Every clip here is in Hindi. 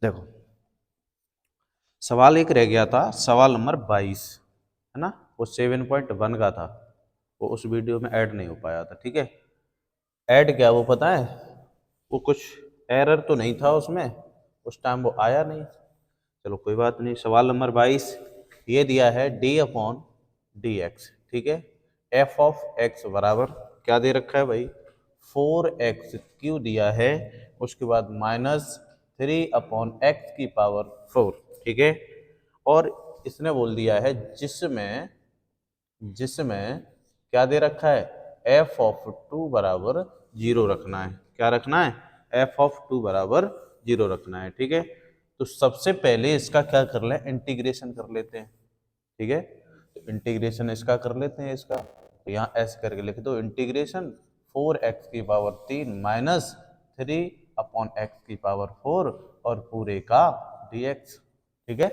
देखो, सवाल एक रह गया था, सवाल नंबर 22, है ना। वो 7.1 का था, वो उस वीडियो में ऐड नहीं हो पाया था। ठीक है, ऐड क्या वो पता है, वो कुछ एरर तो नहीं था उसमें, उस टाइम वो आया नहीं। चलो कोई बात नहीं। सवाल नंबर 22 ये दिया है डी अपॉन डी एक्स। ठीक है, एफ ऑफ एक्स बराबर क्या दे रखा है भाई, 4x क्यों दिया है, उसके बाद -3/x⁴। ठीक है, और इसने बोल दिया है जिसमें जिसमें क्या दे रखा है, एफ ऑफ 2 बराबर 0 रखना है। क्या रखना है, एफ ऑफ 2 बराबर 0 रखना है। ठीक है, तो सबसे पहले इसका क्या कर लें, इंटीग्रेशन कर लेते हैं। ठीक है, तो इंटीग्रेशन इसका कर लेते हैं, इसका तो यहाँ ऐसे करके लिख दो, इंटीग्रेशन 4x⁴ माइनस 3/x⁴ और पूरे का dx। ठीक है,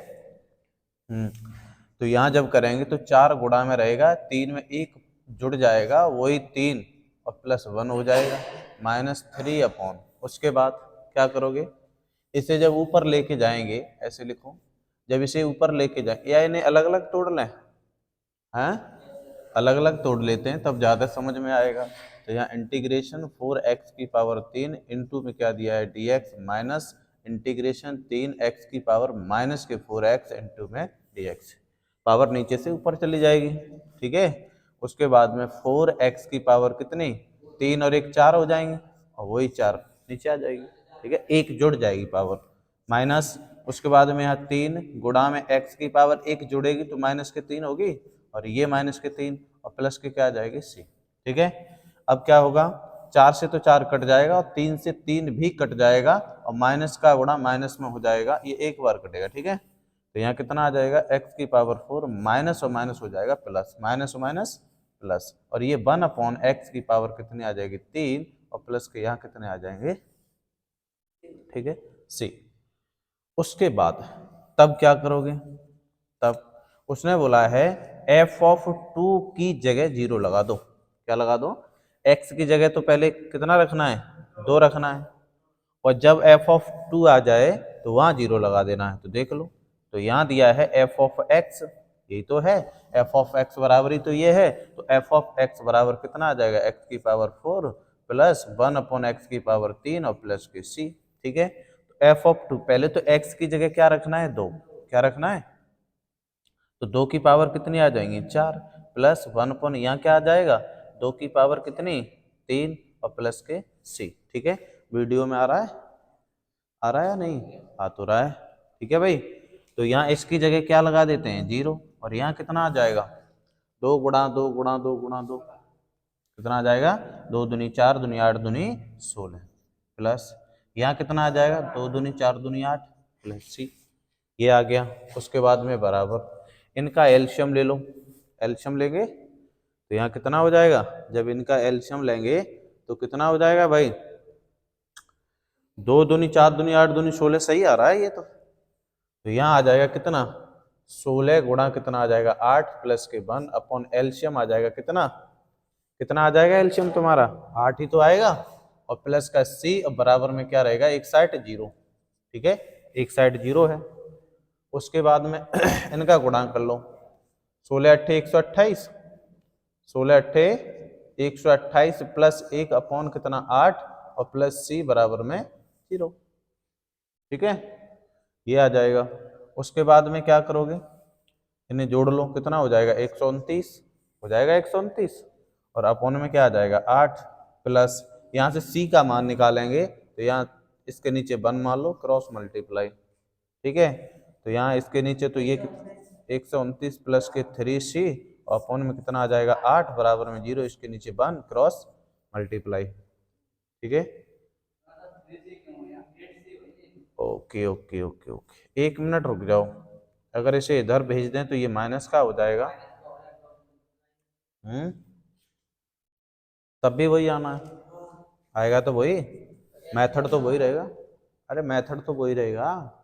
तो यहाँ जब करेंगे तो 4 गुणा में रहेगा, 3 में 1 जुड़ जाएगा, वही 3 और +1 हो जाएगा, -3 उसके बाद क्या करोगे, इसे जब ऊपर लेके जाएंगे, ऐसे लिखो, जब इसे ऊपर लेके जाए या इन्हें अलग अलग तोड़ लें, हैं अलग अलग तोड़ लेते हैं तब ज़्यादा समझ में आएगा। तो यहाँ इंटीग्रेशन 4x⁴ इंटू में क्या दिया है dx minus integration 3x⁻⁻4x into में dx, पावर नीचे से ऊपर चली जाएगी। ठीक है, उसके बाद में 4x⁻, कितनी 3 और 1 4 हो जाएंगे, और वही 4 नीचे आ जाएगी। ठीक है, एक जुड़ जाएगी पावर, माइनस उसके बाद में यहाँ 3 गुणा में x⁻, 1 जुड़ेगी तो माइनस के 3 होगी, और ये माइनस के 3 और प्लस के क्या आ जाएगी c। ठीक है, अब क्या होगा, 4 से तो 4 कट जाएगा और 3 से 3 भी कट जाएगा, और माइनस का गुणा माइनस में हो जाएगा, ये एक बार कटेगा। ठीक है, तो यहाँ कितना आ जाएगा x⁻4 माइनस और माइनस हो जाएगा प्लस, माइनस और माइनस प्लस, और ये 1/x⁻, कितनी आ जाएगी 3, और प्लस के यहाँ कितने आ जाएंगे, ठीक है c। उसके बाद तब क्या करोगे, तब उसने बोला है f ऑफ 2 की जगह 0 लगा दो। क्या लगा दो, x की जगह तो पहले कितना रखना है, 2 रखना है, और जब f ऑफ 2 आ जाए तो वहां 0 लगा देना है। तो देख लो, तो यहाँ दिया है f ऑफ x, यही तो है, f ऑफ x बराबर ही तो ये है, तो f ऑफ x बराबर कितना आ जाएगा, x⁴ प्लस 1/x⁻3 और प्लस के c। ठीक है, तो f ऑफ 2 पहले तो x की जगह क्या रखना है, 2, क्या रखना है, तो 2 की पावर कितनी आ जाएंगी 4, प्लस 1 यहाँ क्या आ जाएगा, 2 की पावर कितनी 3 और प्लस के c। ठीक है, वीडियो में आ रहा है, आ रहा है या नहीं, आ तो रहा है। ठीक है भाई, तो यहाँ इसकी जगह क्या लगा देते हैं 0, और यहाँ कितना आ जाएगा 2 गुणा 2 गुणा 2 गुणा 2, कितना आ जाएगा 2 दूनी 4 दूनी 8 दूनी 16, प्लस यहाँ कितना आ जाएगा 2 दूनी 4 दूनी 8 प्लस c, ये आ गया। उसके बाद में बराबर इनका एलशियम ले लो, एलशियम लेंगे तो यहाँ कितना हो जाएगा, जब इनका एलशियम लेंगे तो कितना हो जाएगा भाई, 2 दूनी 4 दूनी 8 दूनी 16, सही आ रहा है ये तो यहाँ आ जाएगा कितना 16 गुणा कितना आ जाएगा 8 प्लस के 1 एलशियम आ जाएगा कितना, कितना आ जाएगा एलशियम तुम्हारा 8 ही तो आएगा, और प्लस का c, और बराबर में क्या रहेगा, एक साइड 0। ठीक है, एक साइड 0 है। उसके बाद में इनका गुणा कर लो, 16 अट्ठे 128, 16 अट्ठे 128 प्लस 1 अपॉन कितना 8, और प्लस c बराबर में 0। ठीक है, ये आ जाएगा। उसके बाद में क्या करोगे, इन्हें जोड़ लो, कितना हो जाएगा 129, हो जाएगा 129, और अपॉन में क्या आ जाएगा 8, प्लस यहाँ से c का मान निकालेंगे तो यहाँ इसके नीचे 1 मान लो, क्रॉस मल्टीप्लाई। ठीक है, तो यहाँ इसके नीचे तो ये 129 प्लस के 3c, और अपॉन में कितना आ जाएगा 8 बराबर में 0, इसके नीचे 1 क्रॉस मल्टीप्लाई। ठीक है, okay okay okay okay, 1 minute रुक जाओ, अगर इसे इधर भेज दें तो ये माइनस का हो जाएगा, तब भी वही आना है, आएगा तो वही, मेथड तो वही रहेगा, अरे मेथड तो वही रहेगा।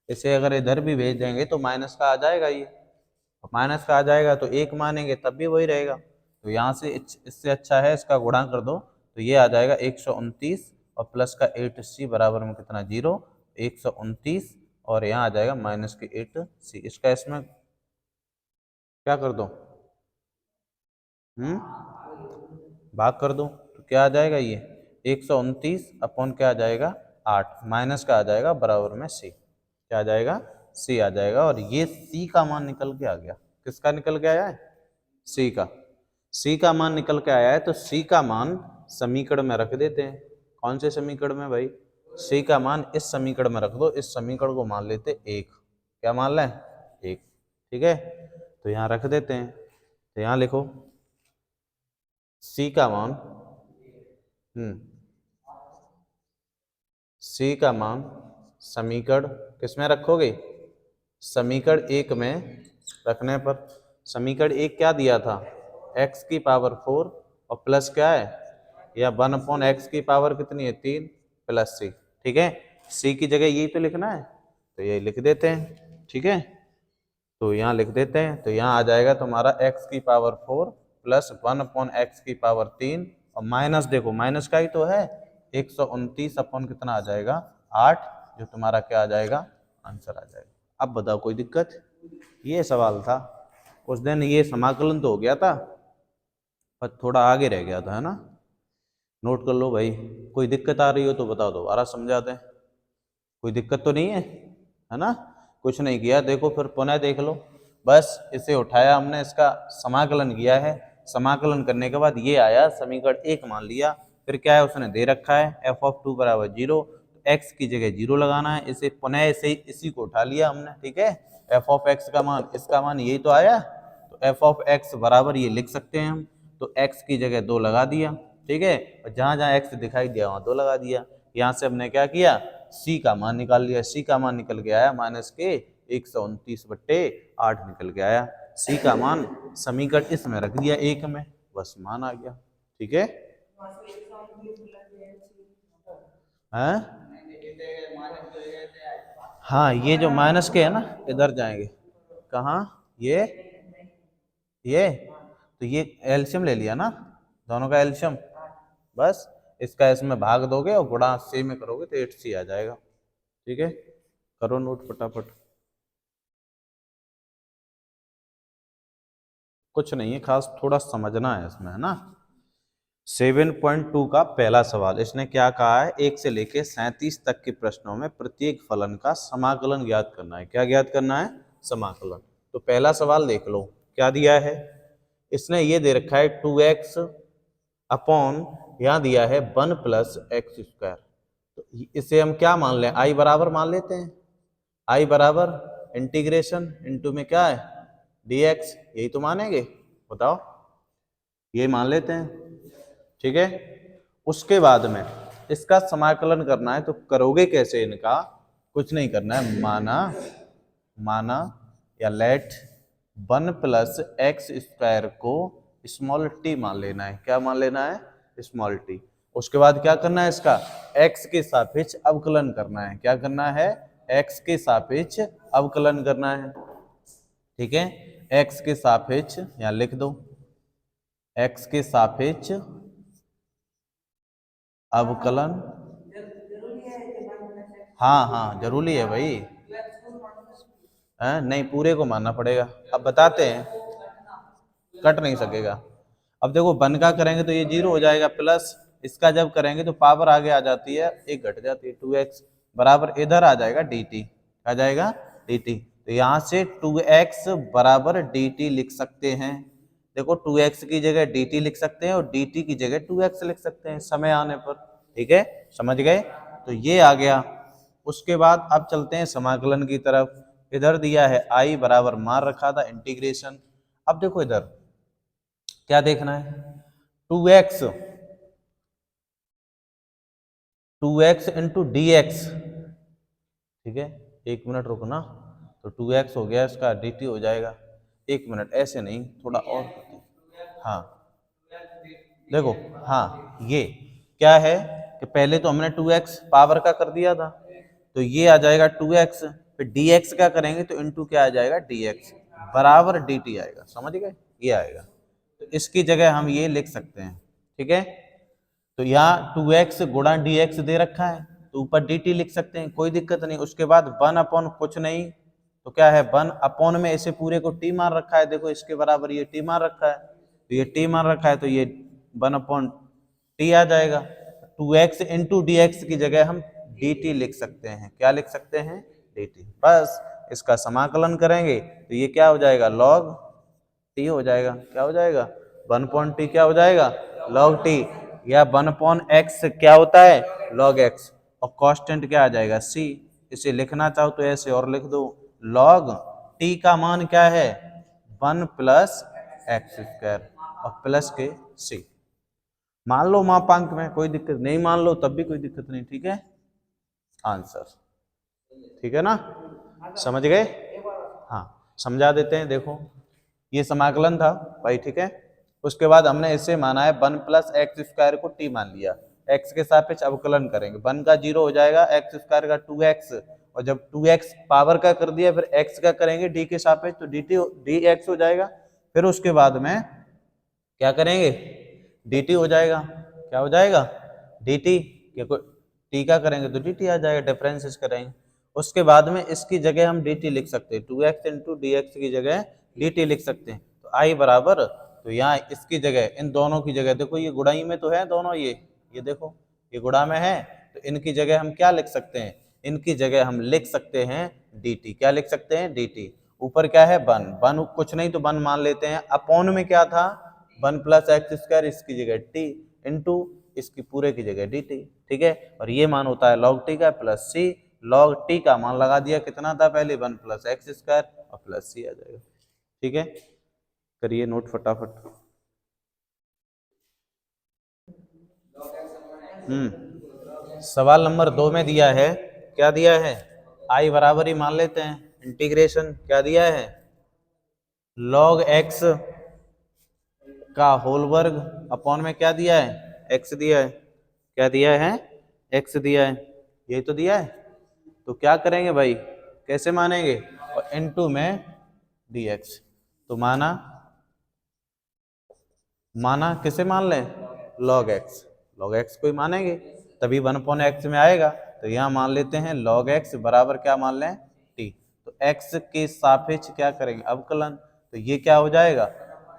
इसे अगर इधर भी भेज देंगे तो माइनस का आ जाएगा, ये माइनस का आ जाएगा तो 1 मानेंगे तब भी वही रहेगा। तो यहाँ से इससे अच्छा है इसका गुणा कर दो, तो ये आ जाएगा 129 और प्लस का 8c बराबर में कितना 0, 129 और यहाँ आ जाएगा माइनस के 8c। इसका इसमें क्या कर दो, भाग कर दो, तो क्या आ जाएगा ये 129 अपॉन क्या आ जाएगा 8, माइनस का आ जाएगा बराबर में c, क्या आ जाएगा c आ जाएगा। और ये c का मान निकल के आ गया। किसका निकल के आया है, c का। c का मान निकल के आया है, तो c का मान समीकरण में रख देते हैं। कौन से समीकरण में भाई, c का मान इस समीकरण में रख दो। इस समीकरण को मान लेते 1, क्या मान लें 1, ठीक है। तो यहाँ रख देते हैं, तो यहाँ लिखो c का मान c का मान समीकरण किसमें रखोगे, समीकरण 1 में रखने पर समीकरण 1 क्या दिया था, x की पावर 4 और प्लस क्या है, या 1 अपॉन एक्स की पावर कितनी है 3 प्लस c, ठीक है। c की जगह यही तो लिखना है, तो यही लिख देते हैं, ठीक है। तो यहाँ लिख देते हैं, तो यहाँ आ जाएगा तुम्हारा x की पावर 4 प्लस 1 अपॉन एक्स की पावर 3 और माइनस, देखो माइनस का ही तो है, 129 अपॉन कितना आ जाएगा 8, जो तुम्हारा क्या आ जाएगा आंसर आ जाएगा। अब बताओ कोई दिक्कत, ये सवाल था। उस दिन ये समाकलन तो हो गया था पर थोड़ा आगे रह गया था, है ना। नोट कर लो भाई, कोई दिक्कत आ रही हो तो बताओ, दोबारा समझा दें। कोई दिक्कत तो नहीं है ना, कुछ नहीं किया, देखो फिर पुनः देख लो। बस इसे उठाया हमने, इसका समाकलन किया है, समाकलन करने के बाद ये आया समीकरण 1 मान लिया। फिर क्या है, उसने दे रखा है f(2) बराबर 0, तो x की जगह 0 लगाना है। इसे पुनः इसी को उठा लिया हमने, ठीक है। f(x) का मान, इसका मान यही तो आया, तो f(x) बराबर ये लिख सकते हैं हम, तो x की जगह 2 लगा दिया, ठीक है। और जहाँ जहाँ x दिखाई दिया वहाँ 2 लगा दिया। यहाँ से हमने क्या किया, c का मान निकाल लिया। c का मान निकल के आया माइनस के 129/8 निकल के आया। c का मान समीकरण इसमें रख दिया 1 में, बस मान आ गया, ठीक है। हाँ, ये जो माइनस के है ना इधर जाएंगे, कहाँ, ये तो ये एल्शियम ले लिया ना, दोनों का एल्शियम, बस इसका इसमें भाग दोगे और गुणा c में करोगे तो 8c आ जाएगा, ठीक है। करो नोट फटाफट, कुछ नहीं है खास, थोड़ा समझना है इसमें, है ना। 7.2 का पहला सवाल, इसने क्या कहा है, 1 से लेके 37 तक के प्रश्नों में प्रत्येक फलन का समाकलन ज्ञात करना है। क्या ज्ञात करना है, समाकलन। तो पहला सवाल देख लो क्या दिया है, इसने ये दे रखा है 2x अपॉन, यहाँ दिया है 1 प्लस एक्स स्क्वायर। तो इसे हम क्या मान लें, आई बराबर मान लेते हैं, आई बराबर इंटीग्रेशन इनटू में क्या है dx, यही तो मानेंगे, बताओ, ये मान लेते हैं, ठीक है। उसके बाद में इसका समाकलन करना है, तो करोगे कैसे इनका, कुछ नहीं करना है, माना या लेट 1 प्लस एक्स स्क्वायर को स्मॉल टी मान लेना है। क्या मान लेना है, स्मॉल टी। उसके बाद क्या करना है, इसका x के सापेक्ष अवकलन करना है। क्या करना है, x के सापेक्ष अवकलन करना है, ठीक है। x के सापेक्ष यहाँ लिख दो, x के सापेक्ष अवकलन, हाँ हाँ जरूरी है भाई, नहीं पूरे को मानना पड़ेगा। अब बताते हैं, कट नहीं सकेगा। अब देखो 1 का करेंगे तो ये 0 हो जाएगा, प्लस इसका जब करेंगे तो पावर आगे आ जाती है, एक घट जाती है, 2x बराबर इधर आ जाएगा dt, आ जाएगा dt। तो यहाँ से 2x बराबर dt लिख सकते हैं। देखो 2x की जगह dt लिख सकते हैं और dt की जगह 2x लिख सकते हैं समय आने पर, ठीक है, समझ गए। तो ये आ गया। उसके बाद अब चलते हैं समाकलन की तरफ। इधर दिया है i बराबर मार रखा था इंटीग्रेशन। अब देखो इधर क्या देखना है, 2x इंटू dx, ठीक है। 1 मिनट रुकना, तो 2x हो गया, इसका dt हो जाएगा। 1 मिनट, ऐसे नहीं, थोड़ा और, हाँ देखो, हाँ ये क्या है कि पहले तो हमने 2x पावर का कर दिया था, तो ये आ जाएगा 2x, फिर dx क्या करेंगे तो इंटू क्या आ जाएगा dx बराबर dt आएगा, समझ गए, ये आएगा। तो इसकी जगह हम ये लिख सकते हैं, ठीक है। तो यहाँ 2x गुणा dx दे रखा है, तो ऊपर dt लिख सकते हैं, कोई दिक्कत नहीं। उसके बाद 1 अपॉन कुछ नहीं तो क्या है 1 अपॉन में इसे पूरे को t मान रखा है, देखो इसके बराबर ये t मान रखा है, तो ये t मान रखा है तो ये 1 अपॉन t आ जाएगा। 2x इंटू dx की जगह हम dt लिख सकते हैं, क्या लिख सकते हैं dt। बस इसका समाकलन करेंगे तो ये क्या हो जाएगा log t हो जाएगा, क्या हो जाएगा 1 अपॉन t क्या हो जाएगा log t, या 1 अपॉन x क्या होता है log x, और कांस्टेंट क्या आ जाएगा c। इसे लिखना चाहो तो ऐसे और लिख दो, log t का मान क्या है 1 प्लस एक्स स्क्वायर और प्लस के c। मान लो मापांक में, कोई दिक्कत नहीं, मान लो तब भी कोई दिक्कत नहीं, ठीक है। आंसर ठीक है ना, समझ गए। हाँ समझा देते हैं, देखो ये समाकलन था भाई, ठीक है। उसके बाद हमने इसे माना है 1 प्लस एक्स स्क्वायर को t मान लिया, x के सापेक्ष अवकलन करेंगे, 1 का 0 हो जाएगा, एक्स स्क्वायर का 2x, और जब 2x पावर का कर दिया फिर x का करेंगे d के सापेक्ष तो dx हो जाएगा। फिर उसके बाद में क्या करेंगे dt हो जाएगा, क्या हो जाएगा dt, t का करेंगे तो dt आ जाएगा, डिफरेंसेस करेंगे। उसके बाद में इसकी जगह हम dt लिख सकते हैं, 2x इंटू dx की जगह dt लिख सकते हैं, तो i बराबर, तो यहाँ इसकी जगह इन दोनों की जगह, देखो ये गुणाई में तो है दोनों, ये देखो ये गुणा में है, तो इनकी जगह हम क्या लिख सकते हैं, इनकी जगह हम लिख सकते हैं dt, क्या लिख सकते हैं dt। ऊपर क्या है 1 कुछ नहीं तो 1 मान लेते हैं, अपॉन में क्या था 1 प्लस एक्स स्क्वायर, इसकी जगह t इंटू इसकी पूरे की जगह dt, ठीक है। और ये मान होता है log t का प्लस c, log t का मान लगा दिया, कितना था पहले 1 प्लस एक्स स्क्वायर और प्लस c आ जाएगा, ठीक है। करिए नोट फटाफट। सवाल नंबर 2 में दिया है, क्या दिया है i बराबर ही मान लेते हैं, इंटीग्रेशन क्या दिया है log x का होल वर्ग अपॉन में क्या दिया है x दिया है, क्या दिया है x दिया है, यही तो दिया है। तो क्या करेंगे भाई, कैसे मानेंगे, और इनटू में dx, तो माना किसे मान लें log x, log x को ही मानेंगे तभी 1 अपॉन x में आएगा, तो यहाँ मान लेते हैं log x बराबर क्या मान लें t, तो x के सापेक्ष क्या करेंगे अवकलन, तो ये क्या हो जाएगा,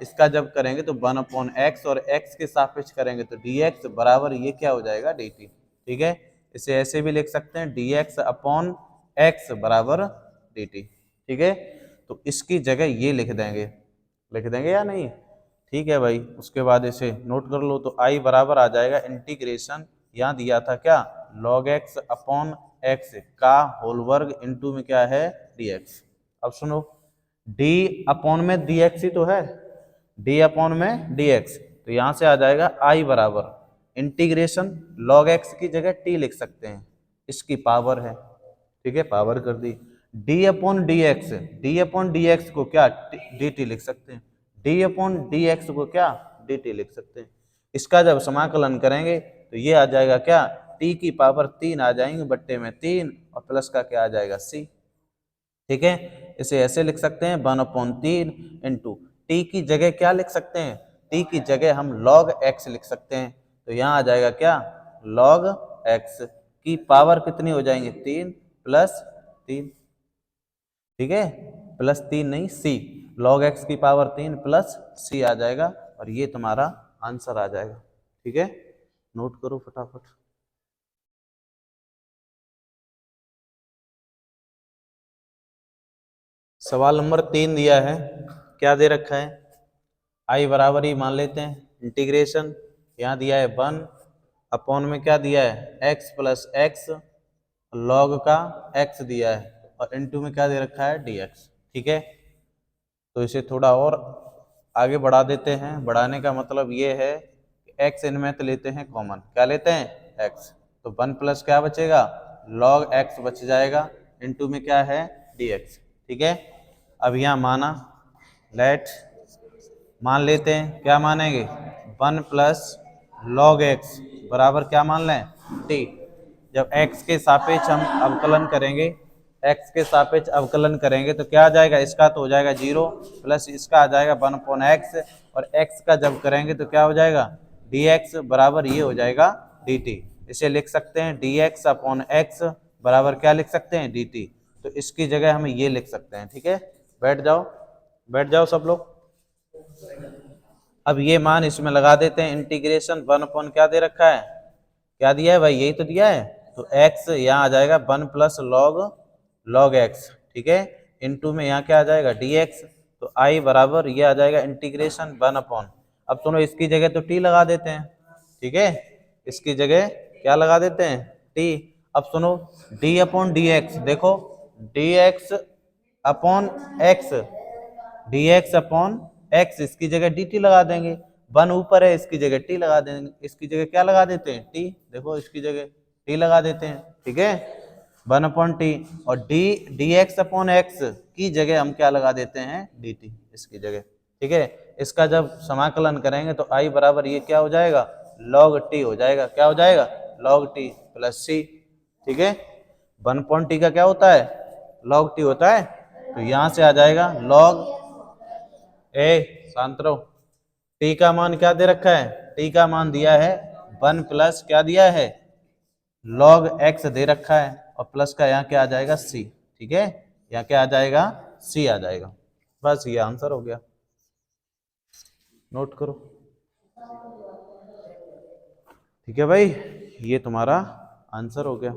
इसका जब करेंगे तो 1 अपॉन x और x के सापेक्ष करेंगे तो dx बराबर ये क्या हो जाएगा dt, ठीक है। इसे ऐसे भी लिख सकते हैं dx अपॉन x बराबर dt, ठीक है। तो इसकी जगह ये लिख देंगे या नहीं, ठीक है भाई। उसके बाद इसे नोट कर लो, तो i बराबर आ जाएगा इंटीग्रेशन, यहाँ दिया था क्या log x अपॉन x का होल वर्ग इंटू में क्या है dx। अब सुनो d अपॉन में dx ही तो है, d अपॉन में dx, तो यहाँ से आ जाएगा i बराबर इंटीग्रेशन log x की जगह t लिख सकते हैं, इसकी पावर है, ठीक है, पावर कर दी, d अपॉन डी एक्स को क्या dt लिख सकते हैं, d अपॉन डी एक्स को क्या dt लिख सकते हैं। इसका जब समाकलन करेंगे तो ये आ जाएगा क्या t की पावर 3 आ जाएंगे बट्टे में 3 और प्लस का क्या आ जाएगा c, ठीक है। इसे ऐसे लिख सकते हैं 1 अपॉन 3 इंटू टी की जगह क्या लिख सकते हैं, t की जगह हम log x लिख सकते हैं, तो यहाँ आ जाएगा क्या log x की पावर कितनी हो जाएंगे 3 प्लस 3, ठीक है, प्लस 3 नहीं c, log x की पावर 3 प्लस c आ जाएगा, और ये तुम्हारा आंसर आ जाएगा, ठीक है। नोट करो फटाफट। सवाल नंबर 3 दिया है, क्या दे रखा है i बराबर ही मान लेते हैं इंटीग्रेशन, यहाँ दिया है 1 अपॉन में क्या दिया है x प्लस एक्स, लॉग का x दिया है, और इनटू में क्या दे रखा है dx, ठीक है। तो इसे थोड़ा और आगे बढ़ा देते हैं, बढ़ाने का मतलब ये है कि x इनमें तो लेते हैं कॉमन, क्या लेते हैं x, तो 1 प्लस क्या बचेगा log x बच जाएगा, इनटू में क्या है dx, ठीक है। अब यहाँ माना लेट मान लेते हैं, क्या मानेंगे 1 प्लस log x बराबर क्या मान लें t, जब x के सापेक्ष हम अवकलन करेंगे, x के सापेक्ष अवकलन करेंगे तो क्या आ जाएगा, इसका तो हो जाएगा 0 प्लस इसका आ जाएगा 1 अपॉन x, और x का जब करेंगे तो क्या हो जाएगा dx बराबर ये हो जाएगा dt, इसे लिख सकते हैं dx अपॉन x बराबर क्या लिख सकते हैं dt। तो इसकी जगह हम ये लिख सकते हैं। ठीक है, बैठ जाओ सब लोग। अब ये मान इसमें लगा देते हैं, इंटीग्रेशन 1 अपॉन क्या दे रखा है, क्या दिया है भाई, यही तो दिया है। तो x यहाँ आ जाएगा 1 प्लस लॉग x, ठीक है, इनटू में यहाँ क्या आ जाएगा dx। तो i बराबर ये आ जाएगा इंटीग्रेशन 1 अपॉन, अब सुनो इसकी जगह तो t लगा देते हैं। ठीक है, इसकी जगह क्या लगा देते हैं t। अब सुनो d अपॉन डी एक्स, देखो dx upon x, dx upon x, इसकी जगह dt लगा देंगे। 1 ऊपर है, इसकी जगह t लगा देंगे, इसकी जगह क्या लगा देते हैं t, देखो इसकी जगह t लगा देते हैं। ठीक है, 1 अपॉन टी, और dx अपॉन x की जगह हम क्या लगा देते हैं dt इसकी जगह। ठीक है, इसका जब समाकलन करेंगे तो i बराबर ये क्या हो जाएगा log t हो जाएगा, क्या हो जाएगा log t प्लस c। ठीक है, 1 अपॉन टी का क्या होता है log t होता है, तो यहां से आ जाएगा log शांत रहो, टी का मान क्या दे रखा है, टी का मान दिया है 1 प्लस क्या दिया है log x दे रखा है, और प्लस का यहाँ क्या आ जाएगा c। ठीक है, यहाँ क्या आ जाएगा c आ जाएगा। बस ये आंसर हो गया, नोट करो। ठीक है भाई, ये तुम्हारा आंसर हो गया।